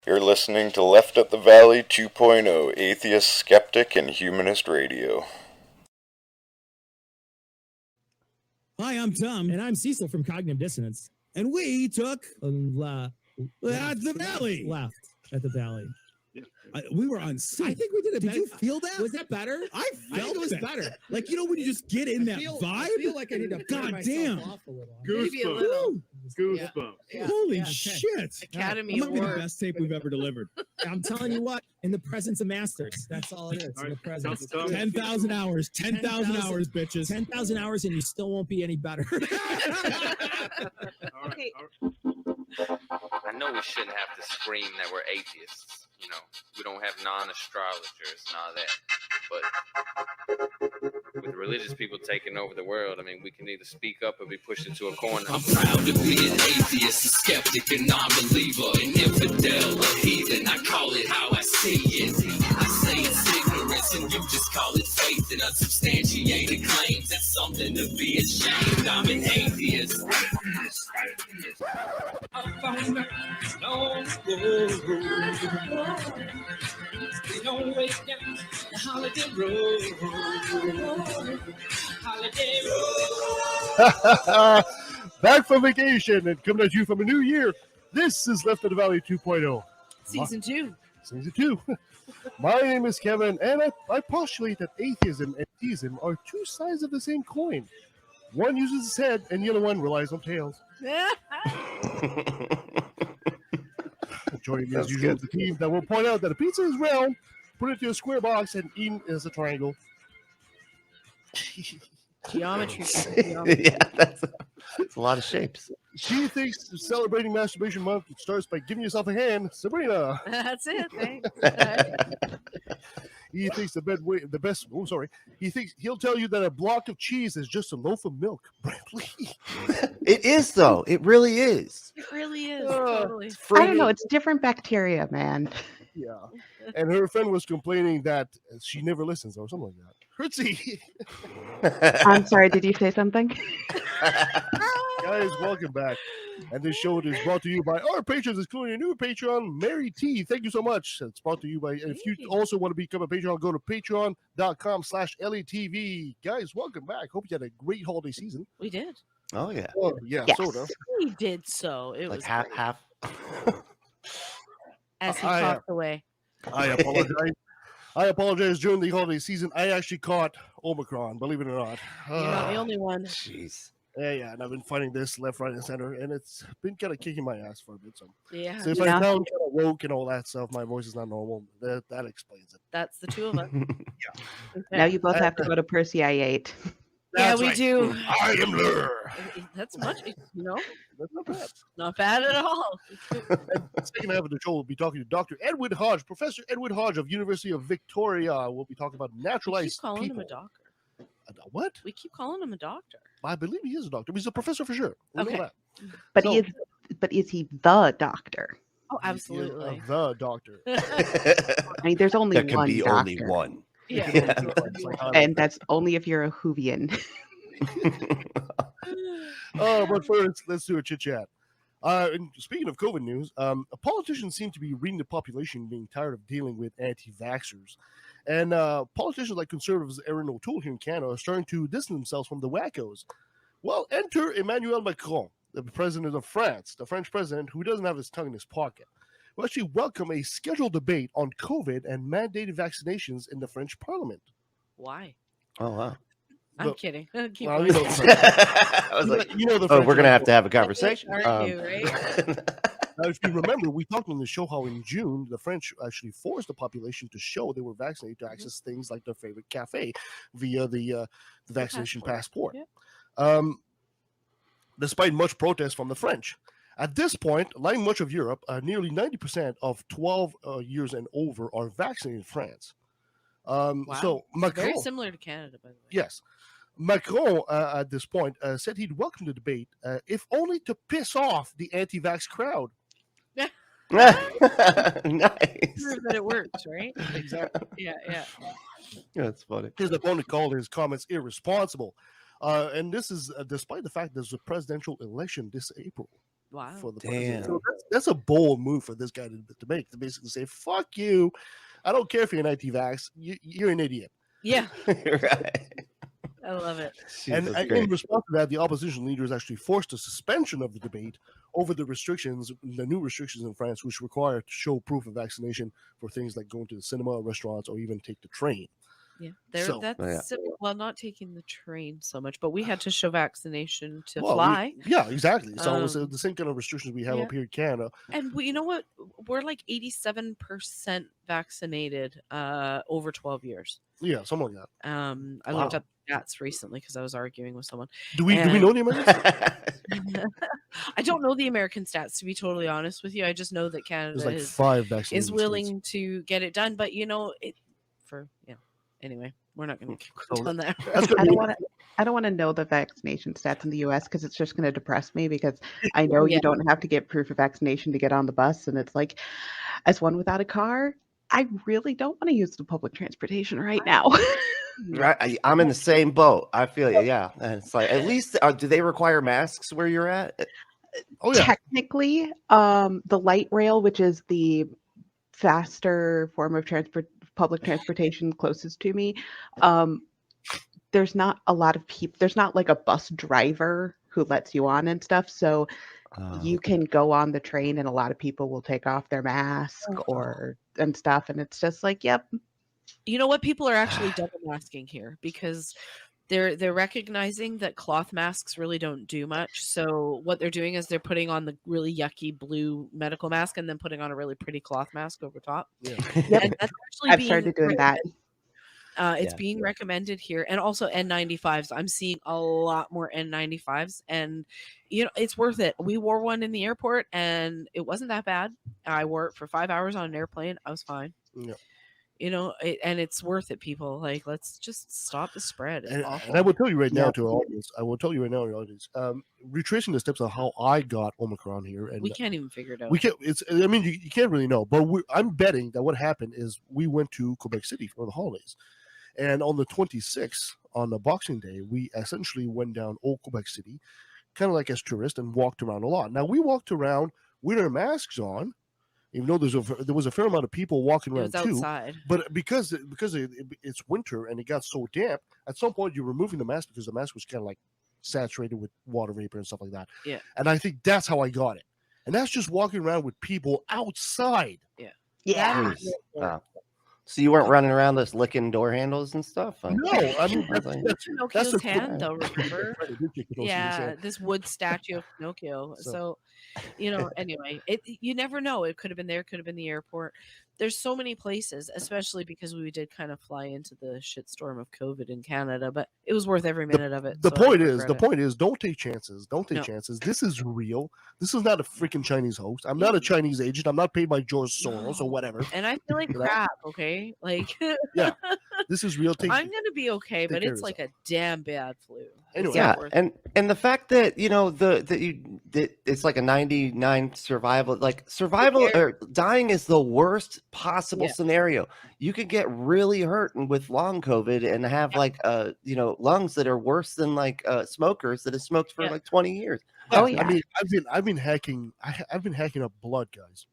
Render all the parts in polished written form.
You're listening to Left at the Valley 2.0, Atheist, Skeptic, and Humanist Radio. Hi, I'm Tom. And I'm Cecil from Cognitive Dissonance. And we took At the Valley. Left at the Valley. We were on sync. I think we did it. Did you feel that? Was that better? I think it was that. better. Like, you know, when you just get in that vibe? I feel like I need to God burn damn. myself off a little. Maybe a Goosebumps. little. Goosebumps. Yeah. Holy Yeah, okay. shit. Academy That might be the Award. best tape we've ever delivered. I'm telling you what, in the presence of masters. That's all it is. All In the right, presence. Tom. 10,000 hours. 10,000 hours, bitches. 10,000 hours and you still won't be any better. All right, Okay. all right. I know we shouldn't have to scream that we're atheists. You know, we don't have non-astrologers and all that. But with religious people taking over the world, I mean, we can either speak up or be pushed into a corner. I'm proud to be an atheist, a skeptic, a non-believer, an infidel, a heathen. I call it how I see it. I say it's ignorance and you just call it faith and unsubstantiated claims. That's something to be ashamed. I'm an atheist. I found that long road. We don't wait down the holiday road. Holiday road. Back from vacation and coming at you from a new year. This is Left of the Valley 2.0. Season 2. Season 2. My name is Kevin, and I postulate that atheism and theism are two sides of the same coin. One uses its head, and the other one relies on tails. Joining me as usual is the team that will point out that a pizza is round, put it into a square box, and eaten as a triangle. Geometry. Yeah, that's a lot of shapes. She thinks celebrating Masturbation Month starts by giving yourself a hand. Sabrina. That's it. Thanks. He thinks the best. Oh, sorry. He thinks he'll tell you that a block of cheese is just a loaf of milk. Bradley. It is, though. It really is. It really is. Totally. I don't know. It's different bacteria, man. Yeah. And her friend was complaining that she never listens or something like that. Hertzie. I'm sorry. Did you say something? Guys, welcome back. And this show is brought to you by our patrons, including a new Patreon, Mary T. Thank you so much. It's brought to you by, if you also want to become a Patreon, go to patreon.com/LATV. Guys, welcome back. Hope you had a great holiday season. We did. Oh, yeah. Oh, yeah, Yes. sort of. We did so. It Like was half, great. half. As he I, talked away. I apologize. I apologize during the holiday season. I actually caught Omicron, believe it or not. You're not the only one. Jeez. Yeah, and I've been fighting this left, right, and center, and it's been kind of kicking my ass for a bit. So Yeah. if I sound kind of woke and all that stuff, my voice is not normal. That explains it. That's the two of us. Now you both have to go to Percy I-8. Yeah, That's we right. do. I am Lur. That's much, That's not bad. not bad at all. Second half of the show, we'll be talking to Dr. Edward Hodge, Professor Edward Hodge of University of Victoria. We'll be talking about We keep naturalized calling people. him a doctor. What? We keep calling him a doctor. I believe he is a doctor. He's a professor for sure. We know Okay. that. But So- is he the doctor? Oh, He is absolutely. the doctor. I mean, there's only There can one be doctor, only one. Yeah. and that's only if you're a Whovian. But first, let's do a chit chat. And speaking of COVID news, politicians seem to be reading the population being tired of dealing with anti-vaxxers. And politicians like conservatives Erin O'Toole here in Canada are starting to distance themselves from the wackos. Well, enter Emmanuel Macron, the president of France, the French president who doesn't have his tongue in his pocket. Will actually welcome a scheduled debate on COVID and mandated vaccinations in the French parliament. Why? Oh, wow. I'm Look, kidding. Keep well, going. you know, I was like, you know the oh, French we're going to have are- to have a conversation. Aren't you, right? Now, if you remember, we talked on the show how in June the French actually forced the population to show they were vaccinated to access things like their favorite cafe via the vaccination passport. Yep. Despite much protest from the French. At this point, like much of Europe, nearly 90% of 12 years and over are vaccinated in France. Wow. So Macron, Very similar to Canada, by the way. yes, Macron at this point said he'd welcome the debate, if only to piss off the anti-vax crowd. Nice. Prove that it works, right? Exactly. Yeah. That's funny. His opponent called his comments irresponsible. And this is despite the fact there's a presidential election this April. Wow. for the Damn. president. So that's a bold move for this guy to make, to basically say, fuck you. I don't care if you're an anti-vax. You're an idiot. Yeah, Right. I love it. And Jesus in Christ. response to that, the opposition leaders actually forced a suspension of the debate over the new restrictions in France, which require to show proof of vaccination for things like going to the cinema, restaurants, or even take the train. Yeah, So- that's well, not taking the train so much, but we had to show vaccination to Well, fly. yeah, exactly. So it's Um, the same kind of restrictions we have yeah. up here in Canada. And you know what? We're like 87% vaccinated over 12 years. Yeah, something like that. I looked up stats recently because I was arguing with someone. Do we know the Americans? I don't know the American stats, to be totally honest with you. I just know that Canada There's like is 5 vaccinated is willing to get it done, but anyway, we're not going to So go on that. That's gonna I be- don't want to know the vaccination stats in the U.S. because it's just going to depress me. Because I know you don't have to get proof of vaccination to get on the bus, and it's like, as one without a car, I really don't want to use the public transportation right now. Right, I'm in the same boat. I feel you. Yeah, and it's like at least do they require masks where you're at? Oh yeah. Technically, the light rail, which is the faster form of public transportation closest to me, there's not a lot of people. There's not like a bus driver who lets you on and stuff. So you can go on the train, and a lot of people will take off their mask and stuff, and it's just like, yep. You know what? People are actually double masking here because they're recognizing that cloth masks really don't do much. So what they're doing is they're putting on the really yucky blue medical mask and then putting on a really pretty cloth mask over top. Yeah. Yep. And that's actually I've started doing that. It's being recommended here, and also N95s. I'm seeing a lot more N95s, and it's worth it. We wore one in the airport, and it wasn't that bad. I wore it for 5 hours on an airplane. I was fine. Yeah. And it's worth it, people. Like, let's just stop the spread. It's awful. And I will tell you right now to our audience, retracing the steps of how I got Omicron here, and We can't even figure it out. we can't. You can't really know, but I'm betting that what happened is we went to Quebec City for the holidays, and on the 26th, on the Boxing Day, we essentially went down Old Quebec City, kind of like as tourists, and walked around a lot. Now we walked around with our masks on, even though there was a fair amount of people walking It around was too. outside. But because it's winter and it got so damp, at some point you're removing the mask because the mask was kind of like saturated with water vapor and stuff like that. Yeah. And I think that's how I got it. And that's just walking around with people outside. Yeah. Wow. So you weren't running around just licking door handles and stuff? No, I mean that's Pinocchio's the cool- hand, though. Remember? Yeah, this wood statue of Pinocchio. So anyway, you never know. It could have been there, could have been the airport. There's so many places, especially because we did kind of fly into the shitstorm of COVID in Canada, but it was worth every minute of it. The so I point don't is, regret it. don't take chances. Don't take chances. This is real. This is not a freaking Chinese host. I'm not a Chinese agent. I'm not paid by George Soros or whatever. And I feel like You know? crap. Okay, like Yeah, this is real. I'm gonna be okay, but care it's of like a damn bad flu. Anyway. It's Yeah, not worth it. and the fact that that it's like a 99 survival, like survival or dying is the worst possible scenario. You could get really hurt with long COVID and have like lungs that are worse than like smokers that have smoked for like 20 years. Oh yeah. I mean, I've been hacking. I've been hacking up blood, guys.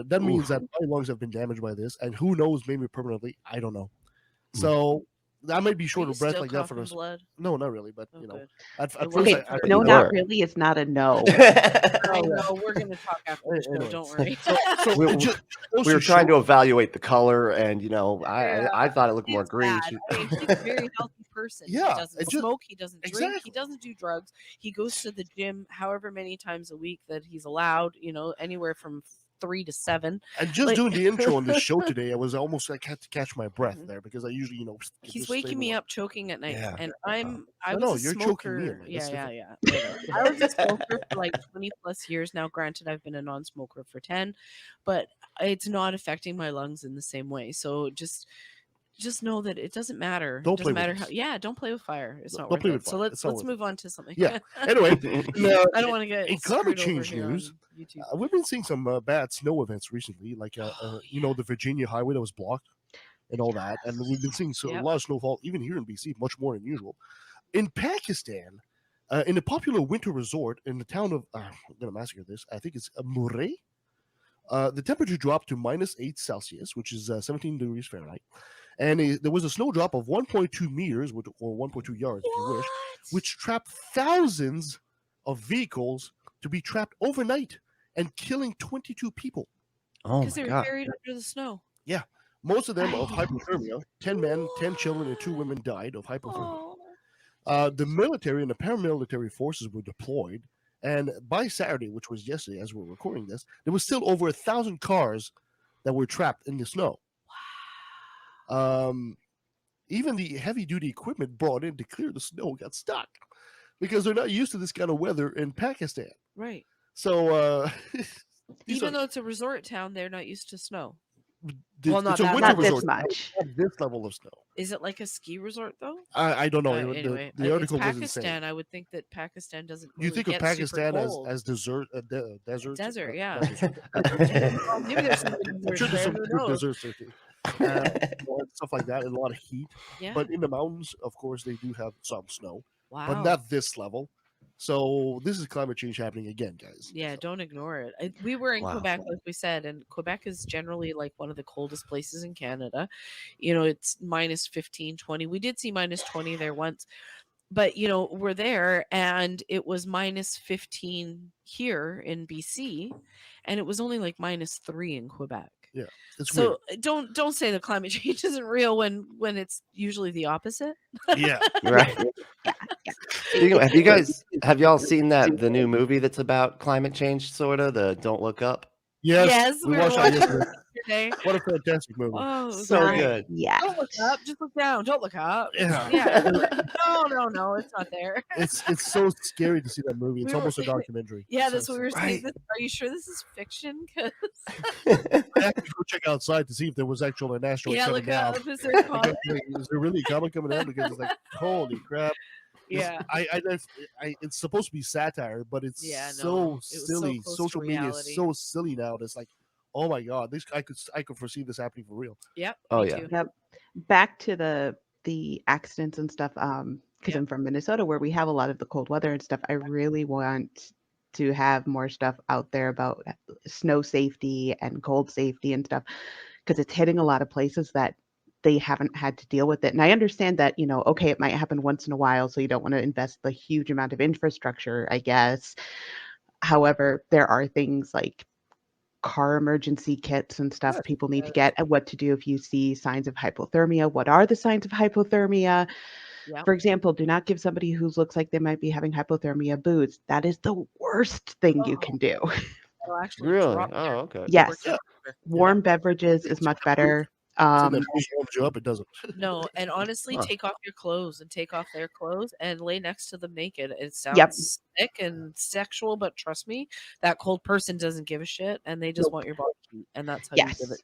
That means that my lungs have been damaged by this, and who knows, maybe permanently. I don't know. So I might be short Are you of breath still like that for coughing us. blood? No, not really, but Oh, you know, good. at It first wasn't Okay, for no, you. not really. It's not a no. I know, we're gonna talk after the show. Anyway. Don't worry. So We- it just goes We were to trying show- to evaluate the color, and I thought it looked more It's green. bad. I mean, he's a very healthy person. Yeah, He doesn't it just- smoke. He doesn't drink. He Exactly. doesn't do drugs. He goes to the gym however many times a week that he's allowed. Anywhere from 3 to 7. And just Like- doing the intro on this show today, I was almost like had to catch my breath there because I usually, get He's this waking me stable- up choking at night, Yeah. and I No, was no, a you're smoker. choking me, man. That's Yeah. I was a smoker for like 20 plus years now. Granted, I've been a non-smoker for 10, but it's not affecting my lungs in the same way. So just know that it doesn't matter. Don't It play doesn't with matter this. how. Yeah, don't play with fire. It's not Don't worth play it. with So fire. let's It's not worth move on to something. Yeah. Anyway, I don't want to get in screwed climate over change here on news, YouTube. we've been seeing some bad snow events recently, like the Virginia highway that was blocked and all that, and we've been seeing a Yep. lot of snowfall even here in BC, much more than usual. In Pakistan, In a popular winter resort in the town of, I'm going to massacre this, I think it's Muret, the temperature dropped to -8 Celsius, which is 17 degrees Fahrenheit. And there was a snow drop of 1.2 meters, or 1.2 yards, if you wish, which trapped thousands of vehicles to be trapped overnight and killing 22 people. Oh Because my they were god. buried under the snow. Yeah. Most of them of hypothermia. 10 men, 10 children, and 2 women died of hypothermia. The military and the paramilitary forces were deployed. And by Saturday, which was yesterday as we're recording this, there was still over 1,000 cars that were trapped in the snow. Even the heavy-duty equipment brought in to clear the snow got stuck because they're not used to this kind of weather in Pakistan. Right. So, even though it's a resort town, they're not used to snow. Well, not it's a that winter Not this resort. much. Not this level of snow. Is it like a ski resort though? I don't know. Anyway, the article it's was Pakistan. insane. I would think that Pakistan doesn't. You Really think of get Pakistan super cold. as desert, desert, Desert, yeah. Well, Maybe there's some I'm sure there's some who good knows? deserts there too. Stuff like that, and a lot of heat. Yeah. But in the mountains, of course, they do have some snow, Wow. but not this level. So this is climate change happening again, guys. Yeah, don't ignore it. We were in Quebec, like we said, and Quebec is generally like one of the coldest places in Canada. It's -15, 20. We did see -20 there once, but we're there, and it was -15 here in BC, and it was only like -3 in Quebec. Yeah, it's So weird. don't say the climate change isn't real when it's usually the opposite. Yeah, Right. Have y'all seen the new movie that's about climate change, sort of, the Don't Look Up? Yes, we we were watched that watching yesterday. What a fantastic movie! Oh, it was So great. good. Yeah. Don't look up, just look down. Don't look up. Yeah. No, it's not there. It's so scary to see that movie. It's We were- almost a documentary. Yeah, So that's what we were saying. Right. Are you sure this is fiction? 'Cause- I have to go check outside to see if there was actually an asteroid yeah, coming look up. down. Is there a comet? Is there really a comet coming down? Because it's like, holy crap! Yeah. It's supposed to be satire, but it's Yeah, no, so it was so silly. close to Social media reality. is so silly now. It's like, oh my god, this I could foresee this happening for real. Yep. Oh, me yeah. too. Yep. Back to the accidents and stuff. Because I'm from Minnesota, where we have a lot of the cold weather and stuff. I really want to have more stuff out there about snow safety and cold safety and stuff, because it's hitting a lot of places that they haven't had to deal with it. And I understand that, okay, it might happen once in a while, so you don't want to invest the huge amount of infrastructure, I guess. However, there are things like car emergency kits and stuff people need to get, and what to do if you see signs of hypothermia. What are the signs of hypothermia? Yep. For example, do not give somebody who looks like they might be having hypothermia booze. That is the worst thing you can do. It'll actually Really? drop Oh, their okay. Yes. temperature. Warm beverages is much better. So that warms you up. It doesn't. No, and honestly, Huh. take off your clothes and take off their clothes and lay next to them naked. It sounds Yep. sick and sexual, but trust me, that cold person doesn't give a shit, and they just want your body heat, and that's how you give it.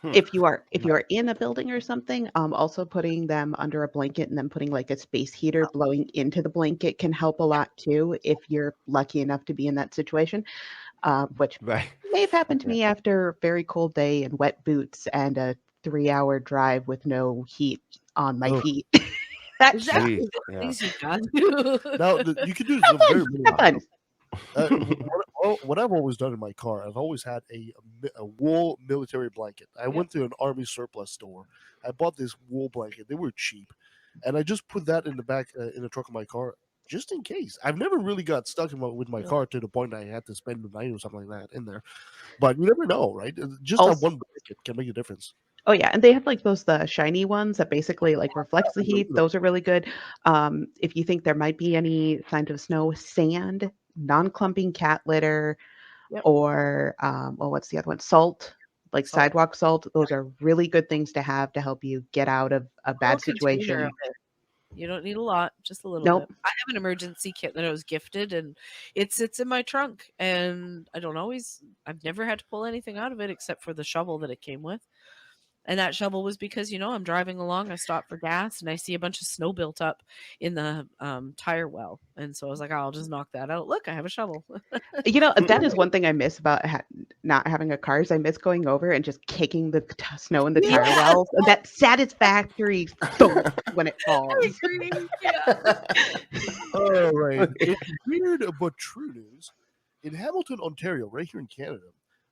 Yes. If you are in a building or something, also putting them under a blanket and then putting like a space heater blowing into the blanket can help a lot too, if you're lucky enough to be in that situation. Which Right. may have happened to me after a very cold day and wet boots and a 3-hour drive with no heat on my Oh. feet. That Exactly. Jeez, The yeah. things you got to. Now you can do Have very fun. many. What I've always done in my car, I've always had a wool military blanket. I went to an army surplus store. I bought this wool blanket. They were cheap, and I just put that in the back in the trunk of my car just in case. I've never really got stuck with my car to the point I had to spend the night or something like that in there. But you never know, right? Just that one blanket can make a difference. Oh yeah, and they have like the shiny ones that basically like reflects the heat. Those are really good. If you think there might be any signs of snow, sand, non-clumping cat litter, or what's the other one? Salt, like sidewalk salt. Those are really good things to have to help you get out of a bad situation. You don't need a lot, just a little Nope. bit. I have an emergency kit that I was gifted, and it sits in my trunk, and I've never had to pull anything out of it except for the shovel that it came with. And that shovel was because, I'm driving along, I stopped for gas, and I see a bunch of snow built up in the tire well. And so I was like, I'll just knock that out. Look, I have a shovel. That is one thing I miss about not having a car is I miss going over and just kicking the snow in the tire wells. And that satisfactory thump when it falls. I agree. Yeah. All right. It's weird but true news. In Hamilton, Ontario, right here in Canada,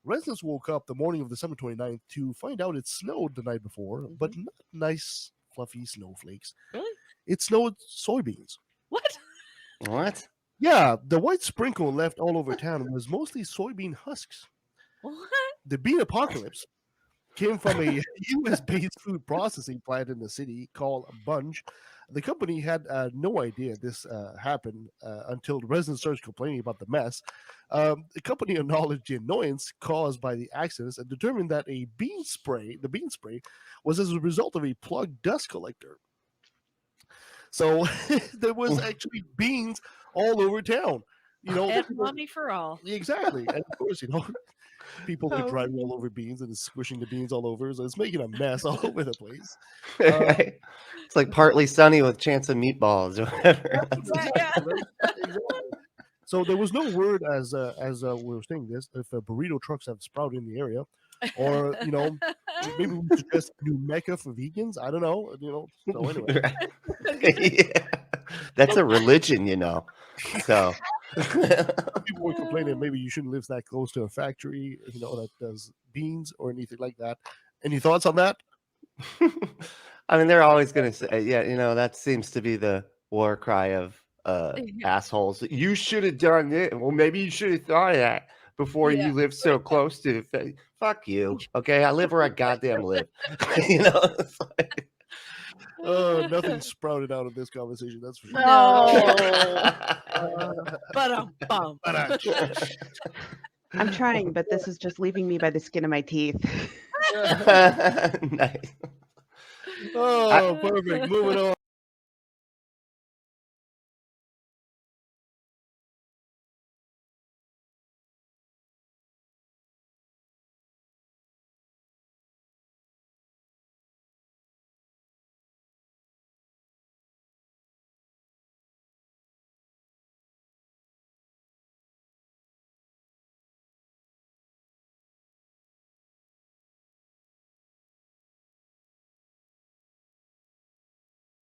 residents woke up the morning of December 29th to find out it snowed the night before, but not nice, fluffy snowflakes. Really? It snowed soybeans. What? What? Yeah, the white sprinkle left all over town was mostly soybean husks. What? The bean apocalypse came from a U.S.-based food processing plant in the city called Bunge. The company had no idea this happened until the residents started complaining about the mess. The company acknowledged the annoyance caused by the accidents and determined that the bean spray was as a result of a plugged dust collector. So there was actually beans all over town. And money for all. Exactly. And of course, people were driving all over beans and squishing the beans all over. So it's making a mess all over the place. It's like partly sunny with chance of meatballs or whatever. Exactly. So there was no word as we were saying this, if burrito trucks have sprouted in the area, or maybe we suggest a new mecca for vegans. I don't know. So anyway, Yeah. That's a religion, So people were complaining maybe you shouldn't live that close to a factory, that does beans or anything like that. Any thoughts on that? I mean, they're always going to say, that seems to be the war cry of assholes. You should have done it. Well, maybe you should have thought of that before you lived so close to it. Fuck you. Okay, I live where I goddamn live. It's like... Nothing sprouted out of this conversation. That's for sure. No. I'm trying, but this is just leaving me by the skin of my teeth. Nice. Oh, perfect. Moving on.